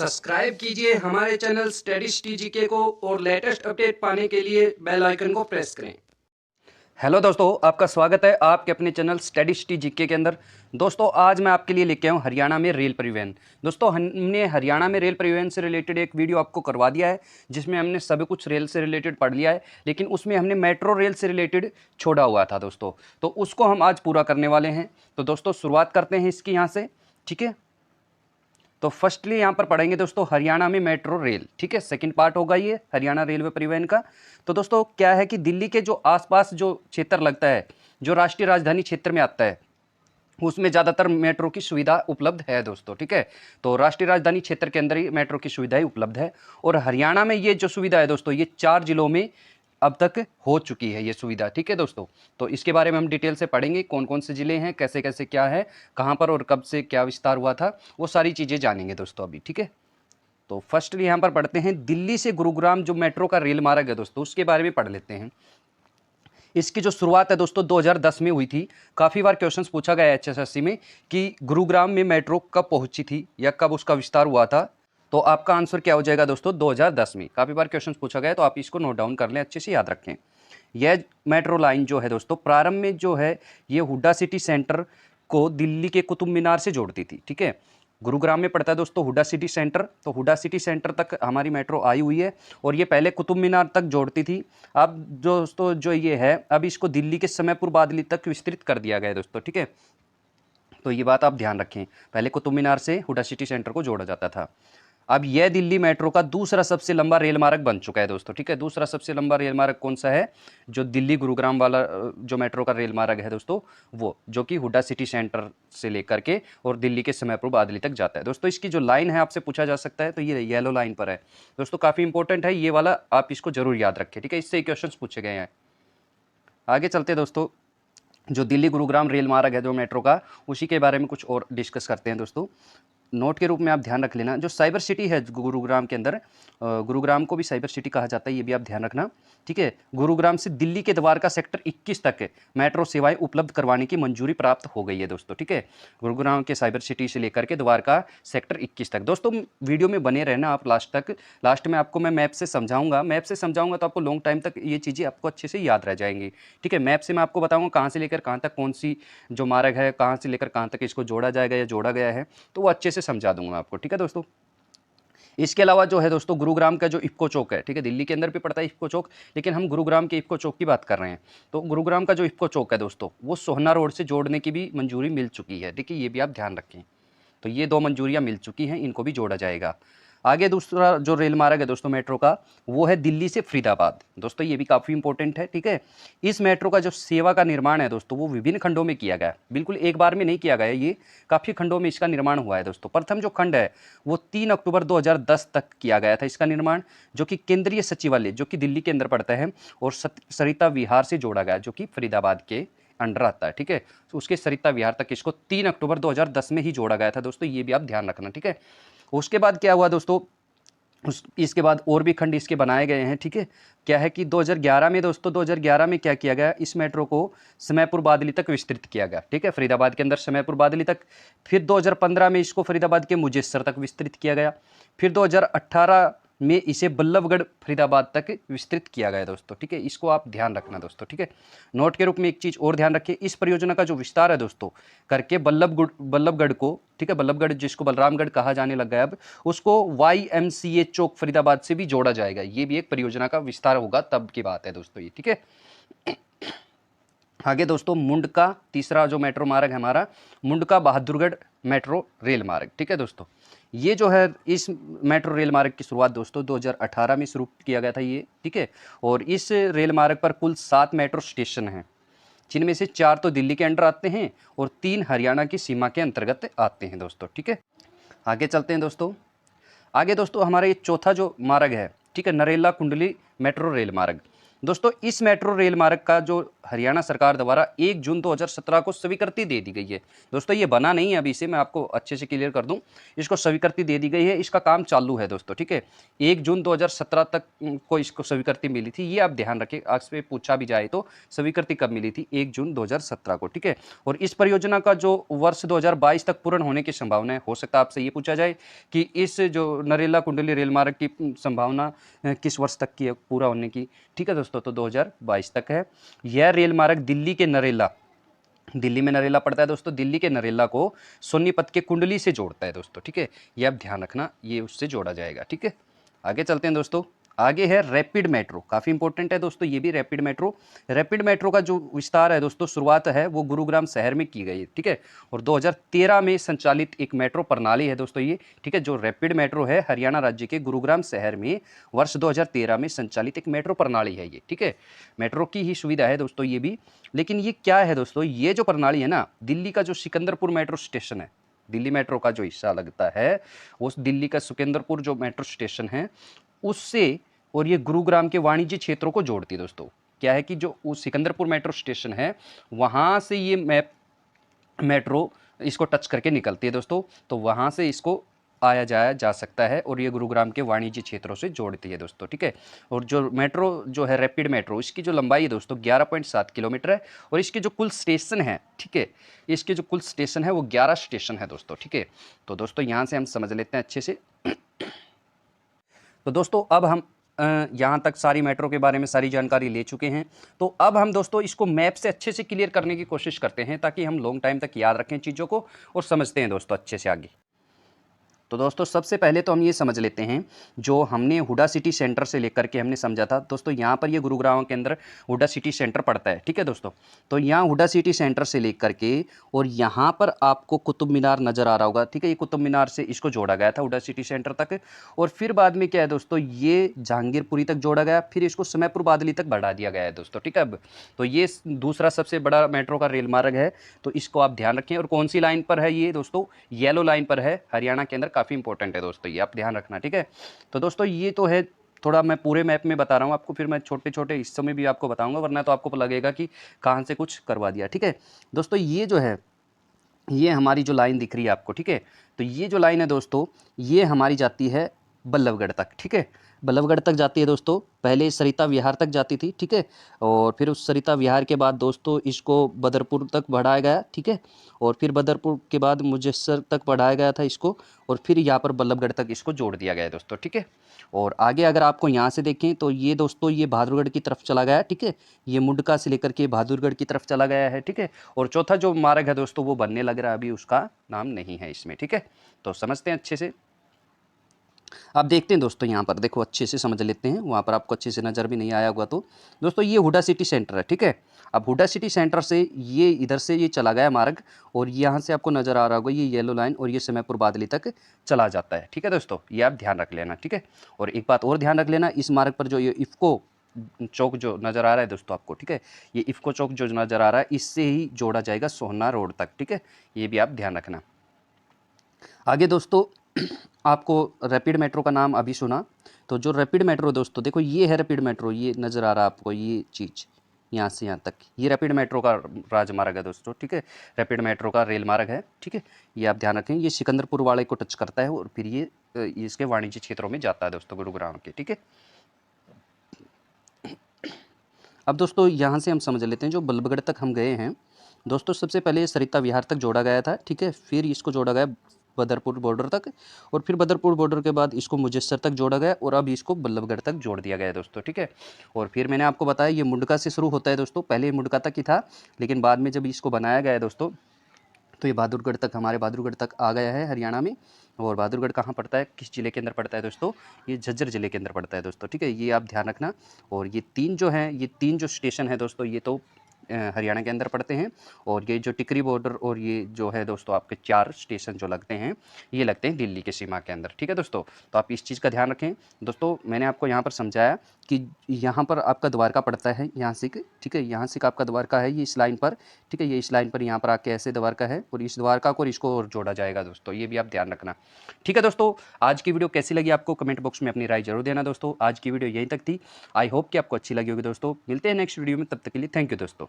Subscribe कीजिए हमारे channel studies टीजीके को और लेटेस्ट अपडेट पाने के लिए बेल आइकन को प्रेस करें। हेलो दोस्तों, आपका स्वागत है आपके अपने चैनल स्टडीज टीजीके के अंदर। दोस्तों, आज मैं आपके लिए लेके आया हूँ हरियाणा में रेल परिवहन। दोस्तों, हमने हरियाणा में रेल परिवहन से रिलेटेड एक वीडियो आपको करवा दिया है, जिसमें हमने सभी कुछ रेल से रिलेटेड पढ़ लिया है, लेकिन उसमें हमने मेट्रो रेल से रिलेटेड छोड़ा हुआ था दोस्तों। तो उसको हम आज पूरा करने वाले हैं। तो दोस्तों, शुरुआत करते हैं इसकी यहाँ से। ठीक है, तो फर्स्टली यहाँ पर पढ़ेंगे दोस्तों हरियाणा में मेट्रो रेल। ठीक है, सेकंड पार्ट होगा ये हरियाणा रेलवे परिवहन का। तो दोस्तों, क्या है कि दिल्ली के जो आसपास जो क्षेत्र लगता है, जो राष्ट्रीय राजधानी क्षेत्र में आता है, उसमें ज़्यादातर मेट्रो की सुविधा उपलब्ध है दोस्तों। ठीक है, तो राष्ट्रीय राजधानी क्षेत्र के अंदर ही मेट्रो की सुविधाएं उपलब्ध है। और हरियाणा में ये जो सुविधा है दोस्तों, ये 4 जिलों में अब तक हो चुकी है ये सुविधा। ठीक है दोस्तों, तो इसके बारे में हम डिटेल से पढ़ेंगे, कौन कौन से ज़िले हैं, कैसे कैसे क्या है, कहाँ पर और कब से क्या विस्तार हुआ था, वो सारी चीज़ें जानेंगे दोस्तों अभी। ठीक है, तो फर्स्टली यहाँ पर पढ़ते हैं दिल्ली से गुरुग्राम जो मेट्रो का रेल मार्ग है दोस्तों, उसके बारे में पढ़ लेते हैं। इसकी जो शुरुआत है दोस्तों 2010 में हुई थी। काफ़ी बार क्वेश्चंस पूछा गया है एचएसएससी में कि गुरुग्राम में मेट्रो कब पहुंची थी या कब उसका विस्तार हुआ था। तो आपका आंसर क्या हो जाएगा दोस्तों, 2010 में। काफ़ी बार क्वेश्चंस पूछा गया है, तो आप इसको नोट डाउन कर लें, अच्छे से याद रखें। यह मेट्रो लाइन जो है दोस्तों, प्रारंभ में जो है ये हुड्डा सिटी सेंटर को दिल्ली के कुतुब मीनार से जोड़ती थी। ठीक है, गुरुग्राम में पड़ता है दोस्तों हुड्डा सिटी सेंटर, तो हुड्डा सिटी सेंटर तक हमारी मेट्रो आई हुई है और ये पहले कुतुब मीनार तक जोड़ती थी। अब दोस्तों जो ये है, अब इसको दिल्ली के समयपुर बादली तक विस्तृत कर दिया गया है दोस्तों। ठीक है, तो ये बात आप ध्यान रखें, पहले कुतुब मीनार से हुड्डा सिटी सेंटर को जोड़ा जाता था। अब यह दिल्ली मेट्रो का दूसरा सबसे लंबा रेल मार्ग बन चुका है दोस्तों। ठीक है, दूसरा सबसे लंबा रेल मार्ग कौन सा है, जो दिल्ली गुरुग्राम वाला जो मेट्रो का रेल मार्ग है दोस्तों, वो जो कि हुड्डा सिटी सेंटर से लेकर के और दिल्ली के समयपुर बादली तक जाता है दोस्तों। इसकी जो लाइन है आपसे पूछा जा सकता है, तो ये येलो लाइन पर है दोस्तों, काफ़ी इंपॉर्टेंट है ये वाला, आप इसको जरूर याद रखें। ठीक है, इससे क्वेश्चन पूछे गए हैं। आगे चलते दोस्तों, जो दिल्ली गुरुग्राम रेल मार्ग है जो मेट्रो का, उसी के बारे में कुछ और डिस्कस करते हैं दोस्तों। नोट के रूप में आप ध्यान रख लेना, जो साइबर सिटी है गुरुग्राम के अंदर, गुरुग्राम को भी साइबर सिटी कहा जाता है, ये भी आप ध्यान रखना। ठीक है, गुरुग्राम से दिल्ली के द्वारका सेक्टर 21 तक मेट्रो सेवाएं उपलब्ध करवाने की मंजूरी प्राप्त हो गई है दोस्तों। ठीक है, गुरुग्राम के साइबर सिटी से लेकर के द्वारका सेक्टर 21 तक। दोस्तों, वीडियो में बने रहना आप लास्ट तक। लास्ट में आपको मैं मैप से समझाऊंगा तो आपको लॉन्ग टाइम तक ये चीज़ें आपको अच्छे से याद रह जाएंगी। ठीक है, मैप से मैं आपको बताऊँगा कहाँ से लेकर कहाँ तक कौन सी जो मार्ग है, कहाँ से लेकर कहाँ तक इसको जोड़ा जाएगा या जोड़ा गया है, तो वो अच्छे से समझा दूंगा आपको। ठीक है दोस्तों, इसके अलावा जो है दोस्तों गुरुग्राम का जो इफ्को चौक है, ठीक है, दिल्ली के अंदर भी पड़ता है इफ्को चौक, लेकिन हम गुरुग्राम के इफ्को चौक की बात कर रहे हैं। तो गुरुग्राम का जो इफ्को चौक है दोस्तों, वो सोहना रोड से जोड़ने की भी मंजूरी मिल चुकी है। ठीक है, ये भी आप ध्यान रखें। तो ये 2 मंजूरियां मिल चुकी हैं, इनको भी जोड़ा जाएगा। आगे दूसरा जो रेल मार्ग है दोस्तों मेट्रो का, वो है दिल्ली से फरीदाबाद दोस्तों, ये भी काफ़ी इंपॉर्टेंट है। ठीक है, इस मेट्रो का जो सेवा का निर्माण है दोस्तों, वो विभिन्न खंडों में किया गया, बिल्कुल एक बार में नहीं किया गया, ये काफ़ी खंडों में इसका निर्माण हुआ है दोस्तों। प्रथम जो खंड है वो 3 अक्टूबर 2010 तक किया गया था इसका निर्माण, जो कि केंद्रीय सचिवालय जो कि दिल्ली के अंदर पड़ता है, और सरिता विहार से जोड़ा गया, जो कि फरीदाबाद के अंडर आता है। ठीक है, तो उसके सरिता विहार तक इसको 3 अक्टूबर 2010 में ही जोड़ा गया था दोस्तों, ये भी आप ध्यान रखना। ठीक है, उसके बाद क्या हुआ दोस्तों, इसके बाद और भी खंड इसके बनाए गए हैं। ठीक है, क्या है कि 2011 में दोस्तों, 2011 में क्या किया गया, इस मेट्रो को समयपुर बादली तक विस्तृत किया गया। ठीक है, फरीदाबाद के अंदर समयपुर बादली तक। फिर 2015 में इसको फरीदाबाद के मुजेसर तक विस्तृत किया गया। फिर 2018 में इसे बल्लभगढ़ फरीदाबाद तक विस्तृत किया गया दोस्तों। ठीक है, इसको आप ध्यान रखना दोस्तों। ठीक है, नोट के रूप में एक चीज़ और ध्यान रखिए, इस परियोजना का जो विस्तार है दोस्तों करके बल्लभगढ़ को, ठीक है, बल्लभगढ़ जिसको बलरामगढ़ कहा जाने लग गया अब, उसको YMCA चौक फरीदाबाद से भी जोड़ा जाएगा। ये भी एक परियोजना का विस्तार होगा, तब की बात है दोस्तों ये। ठीक है, आगे दोस्तों मुंडका, तीसरा जो मेट्रो मार्ग है हमारा, मुंडका बहादुरगढ़ मेट्रो रेल मार्ग। ठीक है दोस्तों, ये जो है इस मेट्रो रेल मार्ग की शुरुआत दोस्तों 2018 में शुरू किया गया था ये। ठीक है, और इस रेल मार्ग पर कुल 7 मेट्रो स्टेशन हैं, जिनमें से 4 तो दिल्ली के अंडर आते हैं और 3 हरियाणा की सीमा के अंतर्गत आते हैं दोस्तों। ठीक है, आगे चलते हैं दोस्तों। आगे दोस्तों हमारा ये चौथा जो मार्ग है, ठीक है, नरेला कुंडली मेट्रो रेल मार्ग। दोस्तों इस मेट्रो रेल मार्ग का जो हरियाणा सरकार द्वारा 1 जून 2017 को स्वीकृति दे दी गई है। दोस्तों ये बना नहीं है अभी से, मैं आपको अच्छे से क्लियर कर दूं, इसको स्वीकृति दे दी गई है, इसका काम चालू है दोस्तों, ठीक है। 1 जून 2017 तक को इसको स्वीकृति मिली थी, ये आप ध्यान रखें, आपसे पूछा भी जाए तो स्वीकृति कब मिली थी, 1 जून 2017 को, ठीक है। और इस परियोजना का जो वर्ष 2022 तक पूर्ण होने की संभावना है, हो सकता है आपसे ये पूछा जाए कि इस जो नरेला कुंडली रेल मार्ग की संभावना किस वर्ष तक की है पूरा होने की, ठीक है दोस्तों, तो 2022 तक है। यह रेल मार्ग दिल्ली के नरेला, दिल्ली में नरेला पड़ता है दोस्तों, दिल्ली के नरेला को सोनीपत के कुंडली से जोड़ता है दोस्तों, ठीक है। ये आप ध्यान रखना, ये उससे जोड़ा जाएगा, ठीक है। आगे चलते हैं दोस्तों, आगे है रैपिड मेट्रो, काफ़ी इंपॉर्टेंट है दोस्तों ये भी रैपिड मेट्रो। रैपिड मेट्रो का जो विस्तार है दोस्तों, शुरुआत है वो गुरुग्राम शहर में की गई है, ठीक है। और 2013 में संचालित एक मेट्रो प्रणाली है दोस्तों ये, ठीक है। जो रैपिड मेट्रो है हरियाणा राज्य के गुरुग्राम शहर में वर्ष 2013 में संचालित एक मेट्रो प्रणाली है ये, ठीक है। मेट्रो की ही सुविधा है दोस्तों ये भी। लेकिन ये क्या है दोस्तों, ये जो प्रणाली है ना, दिल्ली का जो सिकंदरपुर मेट्रो स्टेशन है, दिल्ली मेट्रो का जो हिस्सा लगता है, उस दिल्ली का सिकंदरपुर जो मेट्रो स्टेशन है उससे, और ये गुरुग्राम के वाणिज्य क्षेत्रों को जोड़ती है दोस्तों। क्या है कि जो उस सिकंदरपुर मेट्रो स्टेशन है वहाँ से ये मेट्रो इसको टच करके निकलती है दोस्तों, तो वहाँ से इसको आया जाया जा सकता है और ये गुरुग्राम के वाणिज्य क्षेत्रों से जोड़ती है दोस्तों, ठीक है। और जो मेट्रो जो है रैपिड मेट्रो, इसकी जो लंबाई है दोस्तों 11.7 किलोमीटर है, और इसके जो कुल स्टेशन है, ठीक है, इसके जो कुल स्टेशन है वो 11 स्टेशन है दोस्तों, ठीक है। तो दोस्तों यहाँ से हम समझ लेते हैं अच्छे से। तो दोस्तों अब हम यहाँ तक सारी मेट्रो के बारे में सारी जानकारी ले चुके हैं। तो अब हम दोस्तों इसको मैप से अच्छे से क्लियर करने की कोशिश करते हैं ताकि हम लॉन्ग टाइम तक याद रखें चीज़ों को और समझते हैं दोस्तों अच्छे से आगे। तो दोस्तों सबसे पहले तो हम ये समझ लेते हैं, जो हमने हुडा सिटी सेंटर से लेकर के हमने समझा था दोस्तों, यहाँ पर ये गुरुग्राम के अंदर हुडा सिटी सेंटर पड़ता है, ठीक है दोस्तों। तो यहाँ हुडा सिटी सेंटर से लेकर के और यहाँ पर आपको कुतुब मीनार नज़र आ रहा होगा, ठीक है। ये कुतुब मीनार से इसको जोड़ा गया था हुडा सिटी सेंटर तक, और फिर बाद में क्या है दोस्तों, ये जहांगीरपुरी तक जोड़ा गया, फिर इसको समयपुर बादली तक बढ़ा दिया गया है दोस्तों, ठीक है। अब तो ये दूसरा सबसे बड़ा मेट्रो का रेल मार्ग है, तो इसको आप ध्यान रखें। और कौन सी लाइन पर है ये दोस्तों, येलो लाइन पर है, हरियाणा के अंदर, काफ़ी इंपॉर्टेंट है दोस्तों, ये आप ध्यान रखना, ठीक है। तो दोस्तों ये तो है, थोड़ा मैं पूरे मैप में बता रहा हूँ आपको, फिर मैं छोटे छोटे हिस्सों में भी आपको बताऊंगा, वरना तो आपको लगेगा कि कहाँ से कुछ करवा दिया, ठीक है। दोस्तों ये जो है, ये हमारी जो लाइन दिख रही है आपको, ठीक है, तो ये जो लाइन है दोस्तों, ये हमारी जाती है बल्लभगढ़ तक, ठीक है। बल्लभगढ़ तक जाती है दोस्तों, पहले सरिता विहार तक जाती थी, ठीक है। और फिर उस सरिता विहार के बाद दोस्तों इसको बदरपुर तक बढ़ाया गया, ठीक है। और फिर बदरपुर के बाद मुजस्सर तक बढ़ाया गया था इसको, और फिर यहाँ पर बल्लभगढ़ तक इसको जोड़ दिया गया है दोस्तों, ठीक है। और आगे अगर आपको यहाँ से देखें तो ये दोस्तों ये बहादुरगढ़ की तरफ चला गया है, ठीक है। ये मुंडका से लेकर के बहादुरगढ़ की तरफ चला गया है, ठीक है। और चौथा जो मार्ग है दोस्तों वो बनने लग रहा है, अभी उसका नाम नहीं है इसमें, ठीक है। तो समझते हैं अच्छे से। आप देखते हैं दोस्तों, यहाँ पर देखो अच्छे से समझ लेते हैं, वहाँ पर आपको अच्छे से नज़र भी नहीं आया होगा तो दोस्तों ये हुडा सिटी सेंटर है, ठीक है। अब हुडा सिटी सेंटर से ये इधर से ये चला गया मार्ग, और यहाँ से आपको नज़र आ रहा होगा ये येलो लाइन, और ये समयपुर बादली तक चला जाता है, ठीक है दोस्तों, ये आप ध्यान रख लेना, ठीक है। और एक बात और ध्यान रख लेना, इस मार्ग पर जो ये इफ़को चौक जो नज़र आ रहा है दोस्तों आपको, ठीक है, ये इफ़को चौक जो नज़र आ रहा है इससे ही जोड़ा जाएगा सोहना रोड तक, ठीक है। ये भी आप ध्यान रखना। आगे दोस्तों आपको रैपिड मेट्रो का नाम अभी सुना, तो जो रैपिड मेट्रो दोस्तों देखो, ये है रैपिड मेट्रो, ये नज़र आ रहा है आपको, ये चीज़ यहाँ से यहाँ तक, ये रैपिड मेट्रो का राजमार्ग है दोस्तों, ठीक है। रैपिड मेट्रो का रेल मार्ग है, ठीक है। ये आप ध्यान रखें, ये सिकंदरपुर वाले को टच करता है और फिर ये इसके वाणिज्य क्षेत्रों में जाता है दोस्तों, गुरुग्राम के, ठीक है। अब दोस्तों यहाँ से हम समझ लेते हैं, जो बल्लभगढ़ तक हम गए हैं दोस्तों, सबसे पहले सरिता विहार तक जोड़ा गया था, ठीक है। फिर इसको जोड़ा गया बदरपुर बॉर्डर तक, और फिर बदरपुर बॉर्डर के बाद इसको मुजस्सर तक जोड़ा गया, और अब इसको बल्लभगढ़ तक जोड़ दिया गया है दोस्तों, ठीक है। और फिर मैंने आपको बताया ये मुंडका से शुरू होता है दोस्तों, पहले ये मुंडका तक ही था, लेकिन बाद में जब इसको बनाया गया है दोस्तों, तो ये बहादुरगढ़ तक, हमारे बहादुरगढ़ तक आ गया है हरियाणा में। और बहादुरगढ़ कहाँ पड़ता है, किस ज़िले के अंदर पड़ता है दोस्तों, ये झज्जर ज़िले के अंदर पड़ता है दोस्तों, ठीक है। ये आप ध्यान रखना। और ये तीन जो हैं, ये तीन जो स्टेशन है दोस्तों, ये तो हरियाणा के अंदर पड़ते हैं। और ये जो टिकरी बॉर्डर और ये जो है दोस्तों आपके 4 स्टेशन जो लगते हैं, ये लगते हैं दिल्ली की सीमा के अंदर। ठीक है दोस्तों, तो आप इस चीज़ का ध्यान रखें। दोस्तों मैंने आपको यहाँ पर समझाया कि यहाँ पर आपका द्वारका पड़ता है, यहाँ से ठीक है, यहाँ से आपका द्वारका है ये इस लाइन पर। ठीक है, ये इस लाइन पर यहाँ पर आके ऐसे द्वारका है और इस द्वारका को और इसको और जोड़ा जाएगा दोस्तों, ये भी आप ध्यान रखना। ठीक है दोस्तों, आज की वीडियो कैसी लगी आपको कमेंट बॉक्स में अपनी राय जरूर देना दोस्तों। आज की वीडियो यहीं तक थी, आई होप कि आपको अच्छी लगी होगी दोस्तों। मिलते हैं नेक्स्ट वीडियो में, तब तक के लिए थैंक यू दोस्तों।